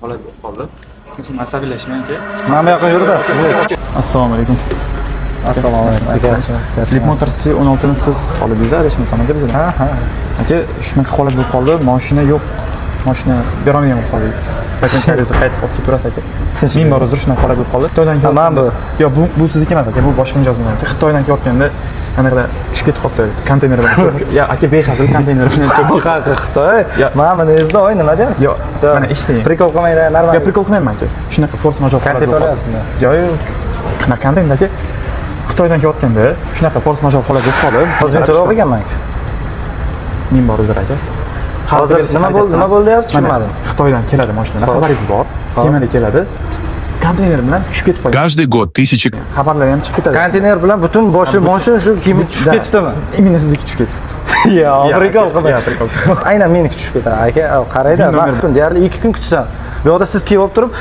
holat bo'lib qoldi. Shuning asabiylashmang aka. Mana bu yoqqa yurdi. Assalomu alaykum. Assalomu alaykum aka. Sleep Motors C16 ni siz olibsiz, adashmasam aka bizdan. Ha. Aka, shunaqa holat bo'lib qoldi, mashina yo'q. Mashina berolmagan bo'lib qoldik. Patentingizni qaytib olib ketaverasiz aka. Ming bor uzr, shunaqa holat bo'lib qoldi. Xitoydan kelib. Mana bu. Yo'q, bu sizniki emas aka, bu boshqa mijozning aka. Xitoydan kelayotganda anaqada tushib ketib qoldi. Konteyner bilan cho'kib. Ya aka, behazil konteyner bilan cho'kib. Haqiqiy Xitoy. Mana buni esda o'y nima deyapsiz? Yo'q, mana eshitding. Prikol qilmanglar, normal. Yo, prikol qilmayman aka. Shunaqa force major holat Konteyner bo'lib olyapsizmi? Yo'q. Qanaqa konteyner aka? Xitoydan kelayotganda shunaqa force major holat bo'lib qoldi. Hozir men to'lab olganman. Ming bor uzr aka. Hozir nima bo'ldi deyapsiz, tushunmadim. Xitoydan keladi mashinalar, xabaringiz bor. Kemada keladi. Konteyner bilan tushib ketib qolgan. Каждый год тысячи Xabarlar ham chiqib ketadi. Konteyner bilan butun boshi shu kiyimi tushib ketibdimi? Imенно sizniki tushib ketdi. Yo'q, prikol qilmang. Yo'q, prikol. Aynan meniki tushib ketadi aka. Qarayda, men deyarli 2 kun kutsam. Bu yoqda siz kiyib olib turib,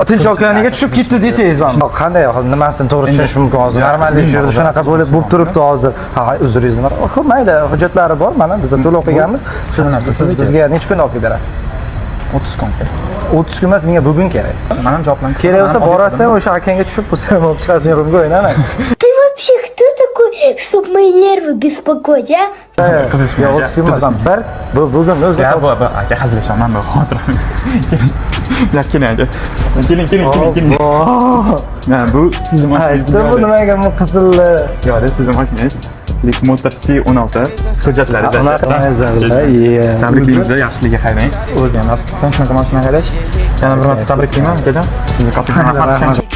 Tinch okeaniga tushib ketdi desangiz ham. Qanday hozir nimasini to'g'ri tushunish mumkin hozir? Normallik shu shunaqa bo'lib turibdi hozir. Ha, uzringiz bor. Xo'p, mayli, hujjatlari bor. Mana biz to'lab qilganmiz. Siz bizga necha kun olib berasiz? 30 kun kerak. 30 kun emas, menga bugun kerak. Men ham javoblanib. Kerak bo'lsa borasizdan o'sha akanga tushib bo'lsa ham olib chiqasiz, rumga o'ynamang. Ты вообще кто такой, чтобы мои нервы беспокоить, а? Qizishmang. Yo'q, 30 kun emas. Bugun o'zi Bu aka hazillashaman bu xotir. Keling aka. Keling. Mana bu sizning mashinangiz. bu nimaga bu qizilli? Yo'q, sizning mashinangiz. Sleep Motors C16 hujjatlari tabriklaymiz, yaxshiligiga qarang. O'zi ham nasib qilsa shunaqa mashina haydash. Yana bir marta tabriklayman akajon. Sizni kapitan